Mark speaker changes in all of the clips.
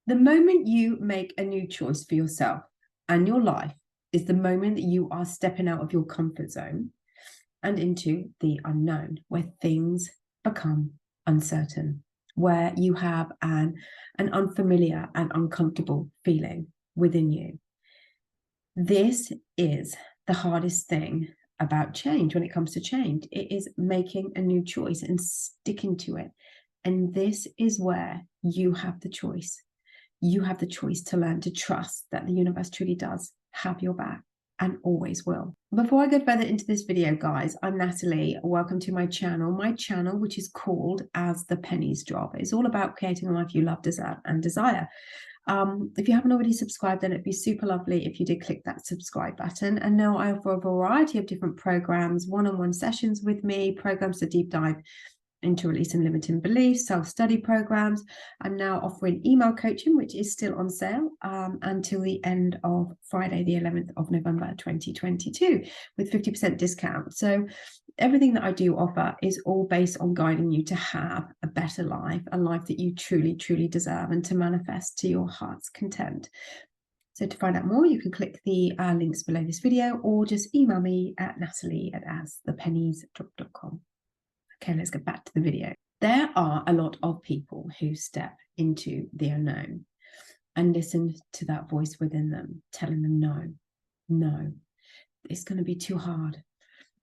Speaker 1: The moment you make a new choice for yourself and your life is the moment that you are stepping out of your comfort zone and into the unknown, where things become uncertain, where you have an unfamiliar and uncomfortable feeling within you. This is the hardest thing about change. When it comes to change, it is making a new choice and sticking to it. And this is where you have the choice. You have the choice to learn to trust that the universe truly does have your back and always will. Before I go further into this video, guys, I'm Natalie. Welcome to my channel, which is called As the Pennies Drop. It's all about creating a life you love, deserve, and desire. If you haven't already subscribed, then it'd be super lovely if you did click that subscribe button. And now I offer a variety of different programs, one-on-one sessions with me, programs to deep dive into releasing limiting beliefs, self-study programs. I'm now offering email coaching, which is still on sale until the end of Friday, the 11th of November 2022, with 50% discount. So everything that I do offer is all based on guiding you to have a better life, a life that you truly, truly deserve, and to manifest to your heart's content. So to find out more, you can click the links below this video or just email me at natalie@asthepenniesdrop.com. Okay, let's get back to the video. There are a lot of people who step into the unknown and listen to that voice within them, telling them, no, it's going to be too hard.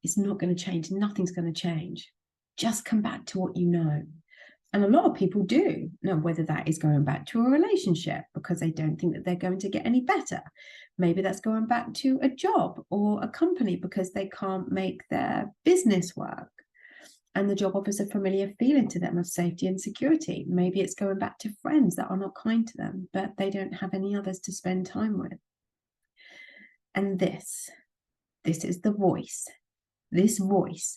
Speaker 1: It's not going to change. Nothing's going to change. Just come back to what you know. And a lot of people do. Now, whether that is going back to a relationship because they don't think that they're going to get any better. Maybe that's going back to a job or a company because they can't make their business work. And the job offers a familiar feeling to them of safety and security. Maybe it's going back to friends that are not kind to them, but they don't have any others to spend time with. And this is the voice. This voice,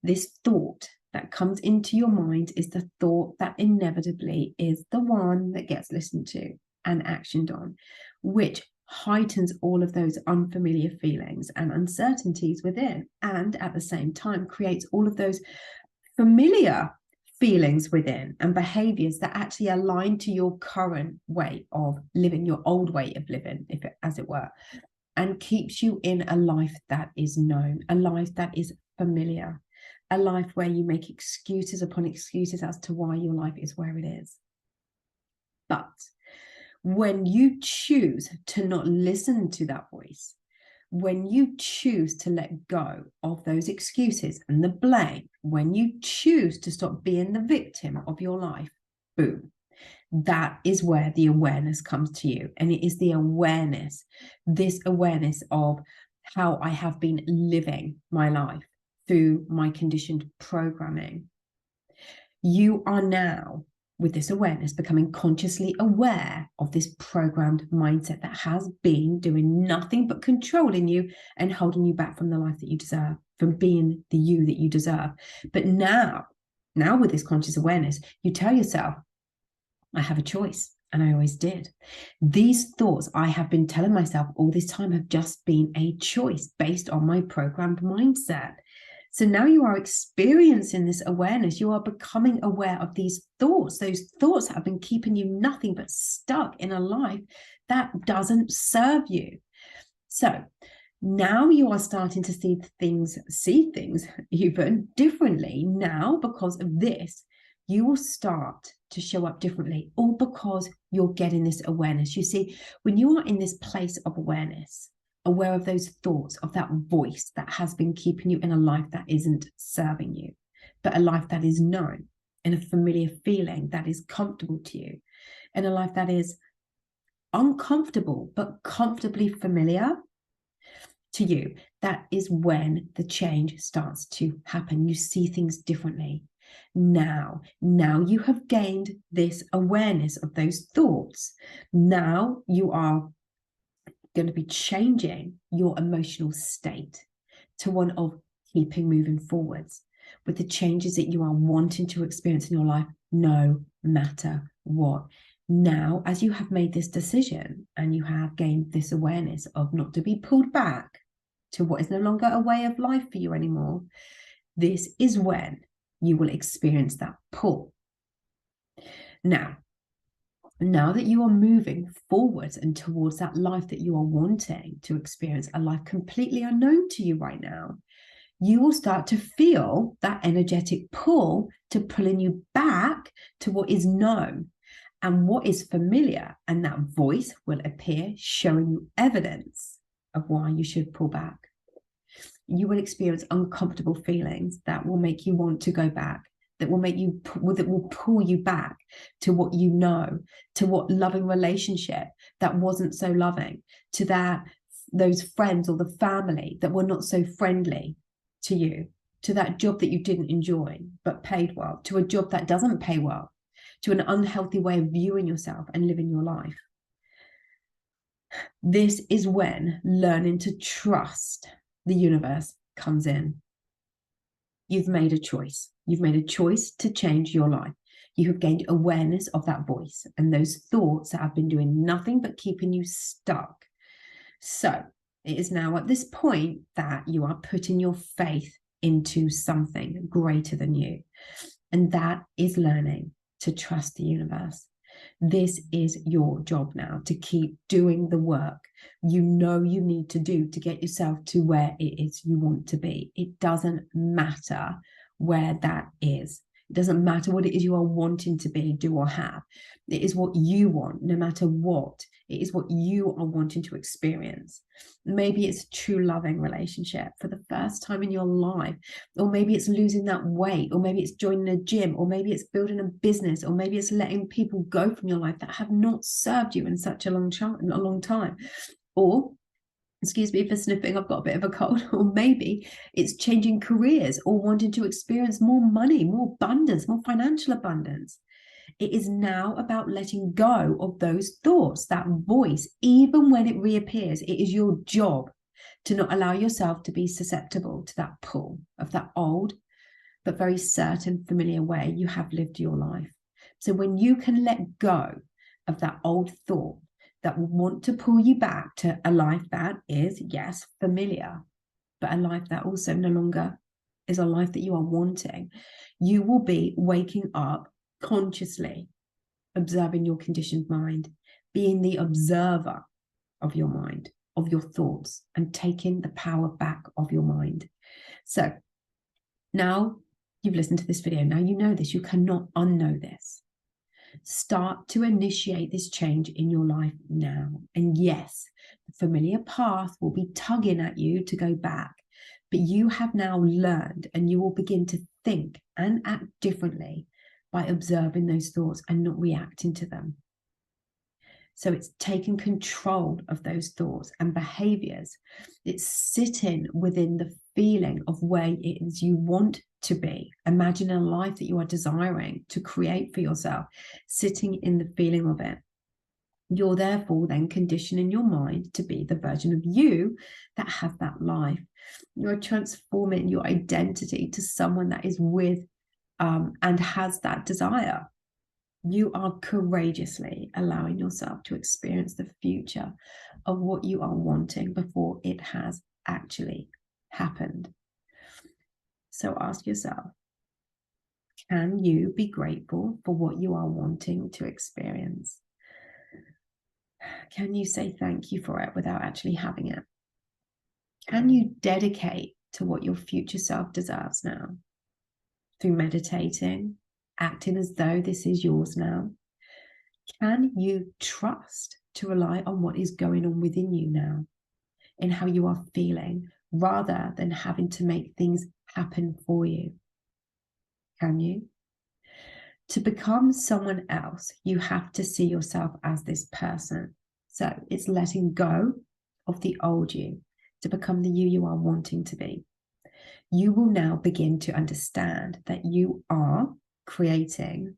Speaker 1: this thought that comes into your mind is the thought that inevitably is the one that gets listened to and actioned on, which heightens all of those unfamiliar feelings and uncertainties within, and at the same time creates all of those familiar feelings within and behaviors that actually align to your current way of living, your old way of living, as it were, and keeps you in a life that is known, a life that is familiar, a life where you make excuses upon excuses as to why your life is where it is. But when you choose to not listen to that voice, when you choose to let go of those excuses and the blame, when you choose to stop being the victim of your life, boom, that is where the awareness comes to you. And it is the awareness, this awareness of how I have been living my life through my conditioned programming. You are now, with this awareness, becoming consciously aware of this programmed mindset that has been doing nothing but controlling you and holding you back from the life that you deserve, from being the you that you deserve. But now with this conscious awareness, you tell yourself, I have a choice, and I always did. These thoughts I have been telling myself all this time have just been a choice based on my programmed mindset. So now you are experiencing this awareness. You are becoming aware of these thoughts, those thoughts that have been keeping you nothing but stuck in a life that doesn't serve you. So now you are starting to see things even differently. Now, because of this, you will start to show up differently, all because you're getting this awareness. You see, when you are in this place of awareness, aware of those thoughts, of that voice that has been keeping you in a life that isn't serving you, but a life that is known, in a familiar feeling that is comfortable to you, in a life that is uncomfortable, but comfortably familiar to you, that is when the change starts to happen. You see things differently. Now you have gained this awareness of those thoughts. Now you are going to be changing your emotional state to one of keeping moving forwards with the changes that you are wanting to experience in your life, no matter what. Now, as you have made this decision and you have gained this awareness of not to be pulled back to what is no longer a way of life for you anymore, this is when you will experience that pull. Now, Now that you are moving forwards and towards that life that you are wanting to experience, a life completely unknown to you right now, you will start to feel that energetic pull to pulling you back to what is known and what is familiar. And that voice will appear, showing you evidence of why you should pull back. You will experience uncomfortable feelings that will make you want to go back, that will pull you back to what you know, to what loving relationship that wasn't so loving, to those friends or the family that were not so friendly to you, to that job that you didn't enjoy but paid well, to a job that doesn't pay well, to an unhealthy way of viewing yourself and living your life. This is when learning to trust the universe comes in. You've made a choice. You've made a choice to change your life. You have gained awareness of that voice and those thoughts that have been doing nothing but keeping you stuck. So it is now at this point that you are putting your faith into something greater than you. And that is learning to trust the universe. This is your job now, to keep doing the work you know you need to do to get yourself to where it is you want to be. It doesn't matter where that is. It doesn't matter what it is you are wanting to be, do, or have. It is what you want, no matter what. It is what you are wanting to experience. Maybe it's a true loving relationship for the first time in your life, or maybe it's losing that weight, or maybe it's joining a gym, or maybe it's building a business, or maybe it's letting people go from your life that have not served you in such a long time. Or, excuse me for sniffing, I've got a bit of a cold. Or maybe it's changing careers or wanting to experience more money, more abundance, more financial abundance. It is now about letting go of those thoughts, that voice. Even when it reappears, it is your job to not allow yourself to be susceptible to that pull of that old but very certain, familiar way you have lived your life. So when you can let go of that old thought that will want to pull you back to a life that is, yes, familiar, but a life that also no longer is a life that you are wanting, you will be waking up consciously, observing your conditioned mind, being the observer of your mind, of your thoughts, and taking the power back of your mind. So now you've listened to this video. Now you know this. You cannot unknow this. Start to initiate this change in your life now. And yes, the familiar path will be tugging at you to go back, but you have now learned, and you will begin to think and act differently by observing those thoughts and not reacting to them. So it's taking control of those thoughts and behaviors. It's sitting within the feeling of where it is you want to be. Imagine a life that you are desiring to create for yourself, sitting in the feeling of it. You're therefore then conditioning your mind to be the version of you that has that life. You're transforming your identity to someone that is with and has that desire. You are courageously allowing yourself to experience the future of what you are wanting before it has actually happened. So ask yourself, can you be grateful for what you are wanting to experience? Can you say thank you for it without actually having it? Can you dedicate to what your future self deserves now? Through meditating, acting as though this is yours now. Can you trust to rely on what is going on within you now, in how you are feeling, rather than having to make things happen for you? Can you? To become someone else, you have to see yourself as this person. So it's letting go of the old you to become the you are wanting to be. You will now begin to understand that you are creating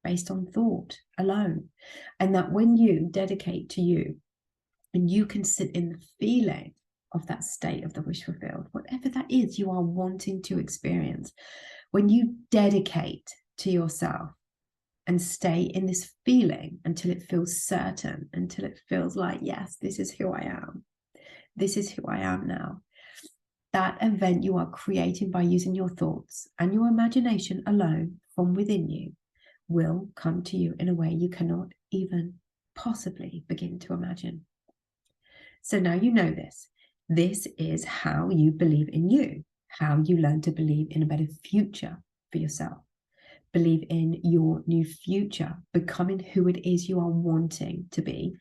Speaker 1: based on thought alone. And that when you dedicate to you, and you can sit in the feeling of that state of the wish fulfilled, whatever that is you are wanting to experience, when you dedicate to yourself and stay in this feeling until it feels certain, until it feels like, yes, this is who I am. This is who I am now. That event you are creating by using your thoughts and your imagination alone from within you will come to you in a way you cannot even possibly begin to imagine. So now you know this. This is how you believe in you, how you learn to believe in a better future for yourself. Believe in your new future, becoming who it is you are wanting to be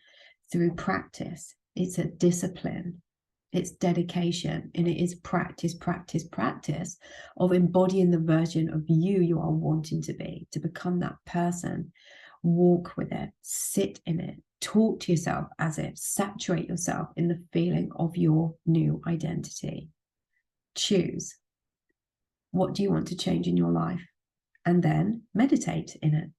Speaker 1: through practice. It's a discipline, it's dedication, and it is practice of embodying the version of you are wanting to be, to become that person. Walk with it, sit in it, talk to yourself as it, saturate yourself in the feeling of your new identity. Choose. What do you want to change in your life? And then meditate in it.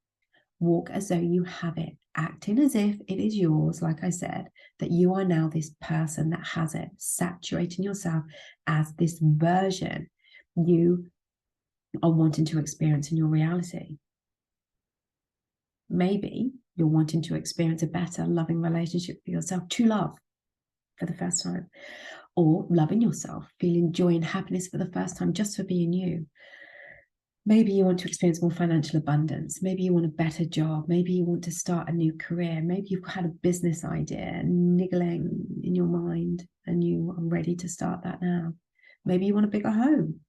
Speaker 1: Walk as though you have it, acting as if it is yours, like I said, that you are now this person that has it, saturating yourself as this version you are wanting to experience in your reality. Maybe you're wanting to experience a better, loving relationship for yourself, true love for the first time, or loving yourself, feeling joy and happiness for the first time just for being you. Maybe you want to experience more financial abundance. Maybe you want a better job. Maybe you want to start a new career. Maybe you've had a business idea niggling in your mind and you are ready to start that now. Maybe you want a bigger home.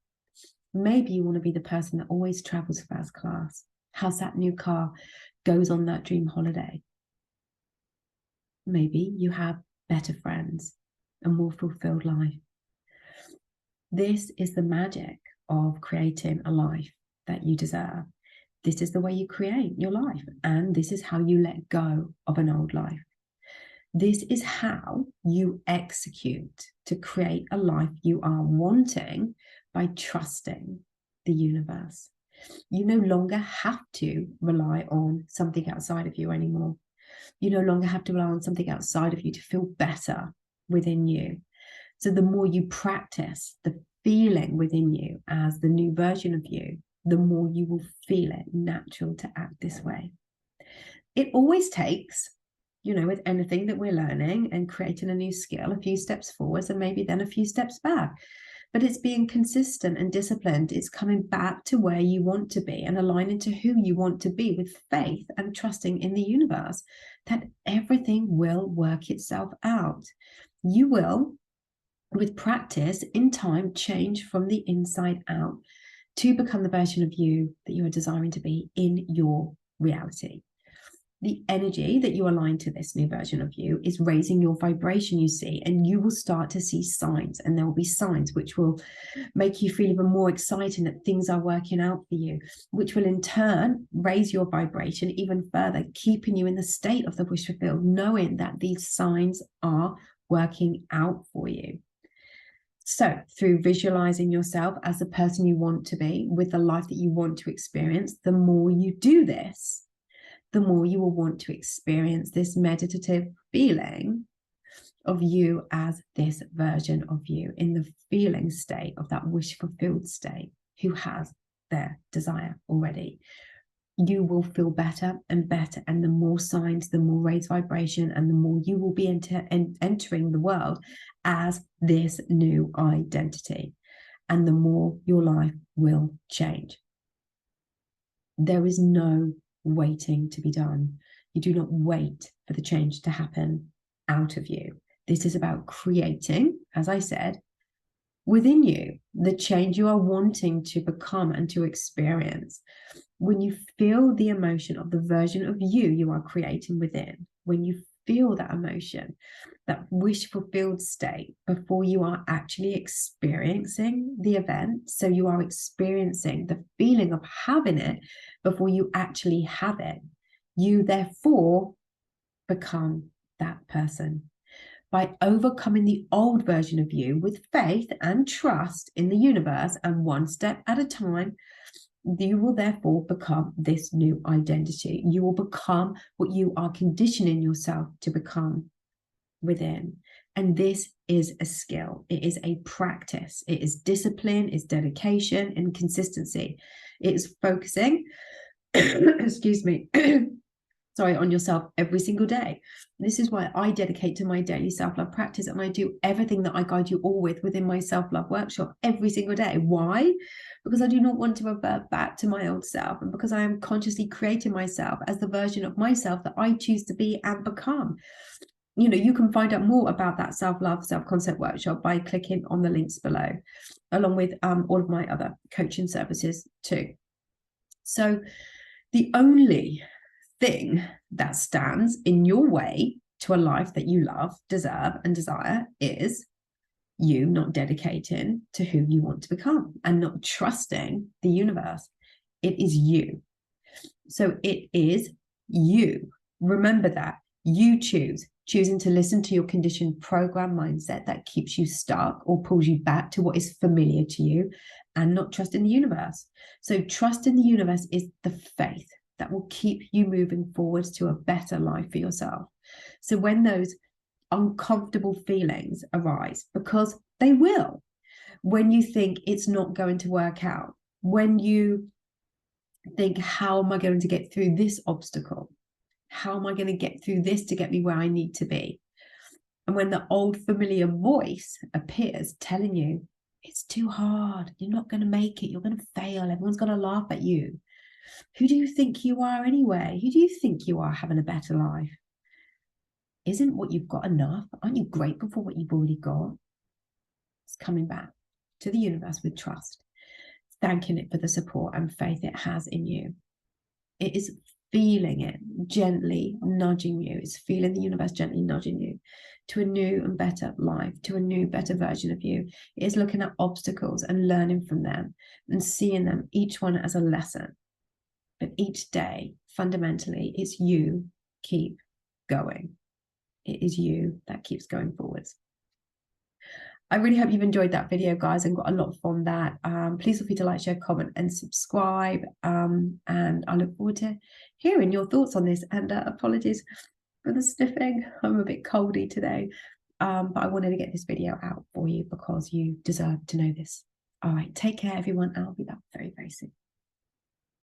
Speaker 1: Maybe you want to be the person that always travels first class, has that new car, goes on that dream holiday. Maybe you have better friends, a more fulfilled life. This is the magic of creating a life that you deserve. This is the way you create your life, and this is how you let go of an old life. This is how you execute to create a life you are wanting by trusting the universe. You no longer have to rely on something outside of you anymore. You no longer have to rely on something outside of you to feel better within you. So the more you practice the feeling within you as the new version of you, the more you will feel it natural to act this way. It always takes, with anything that we're learning and creating a new skill, a few steps forwards and maybe then a few steps back. But it's being consistent and disciplined. It's coming back to where you want to be and aligning to who you want to be with faith and trusting in the universe that everything will work itself out. You will, with practice, in time, change from the inside out to become the version of you that you are desiring to be in your reality. The energy that you align to this new version of you is raising your vibration, you see, and you will start to see signs, and there will be signs which will make you feel even more exciting that things are working out for you, which will in turn raise your vibration even further, keeping you in the state of the wish fulfilled, knowing that these signs are working out for you. So through visualizing yourself as the person you want to be with the life that you want to experience, the more you do this, the more you will want to experience this meditative feeling of you as this version of you in the feeling state of that wish fulfilled state who has their desire already. You will feel better and better, and the more signs, the more raised vibration, and the more you will be entering the world as this new identity, and the more your life will change. There is no waiting to be done. You do not wait for the change to happen out of you. This is about creating, as I said, within you, the change you are wanting to become and to experience. When you feel the emotion of the version of you are creating within, when you feel that emotion, that wish fulfilled state before you are actually experiencing the event, so you are experiencing the feeling of having it before you actually have it, you therefore become that person. By overcoming the old version of you with faith and trust in the universe, and one step at a time, you will therefore become this new identity. You will become what you are conditioning yourself to become within. And this is a skill. It is a practice. It is discipline, it's dedication and consistency. It is focusing, excuse me, on yourself every single day. This is why I dedicate to my daily self-love practice, and I do everything that I guide you all with within my self-love workshop every single day. Why? Because I do not want to revert back to my old self, and because I am consciously creating myself as the version of myself that I choose to be and become. You know, you can find out more about that self-love, self-concept workshop by clicking on the links below, along with all of my other coaching services too. So the only thing that stands in your way to a life that you love, deserve, and desire is you not dedicating to who you want to become and not trusting the universe. It is you. So it is you. Remember that. You choosing to listen to your conditioned program mindset that keeps you stuck or pulls you back to what is familiar to you, and not trusting the universe. So trust in the universe is the faith that will keep you moving forwards to a better life for yourself. So when those uncomfortable feelings arise, because they will, when you think it's not going to work out, when you think, how am I going to get through this obstacle? How am I going to get through this to get me where I need to be? And when the old familiar voice appears telling you, it's too hard, you're not going to make it, you're going to fail, everyone's going to laugh at you. Who do you think you are anyway? Who do you think you are having a better life? Isn't what you've got enough? Aren't you grateful for what you've already got? It's coming back to the universe with trust, thanking it for the support and faith it has in you. It is feeling it gently nudging you. It's feeling the universe gently nudging you to a new and better life, to a new, better version of you. It is looking at obstacles and learning from them and seeing them, each one as a lesson. But each day, fundamentally, it's you keep going. It is you that keeps going forwards. I really hope you've enjoyed that video, guys, and got a lot from that. Please feel free to like, share, comment, and subscribe. And I look forward to hearing your thoughts on this. And apologies for the sniffing. I'm a bit coldy today. But I wanted to get this video out for you because you deserve to know this. All right, take care, everyone. I'll be back very, very soon.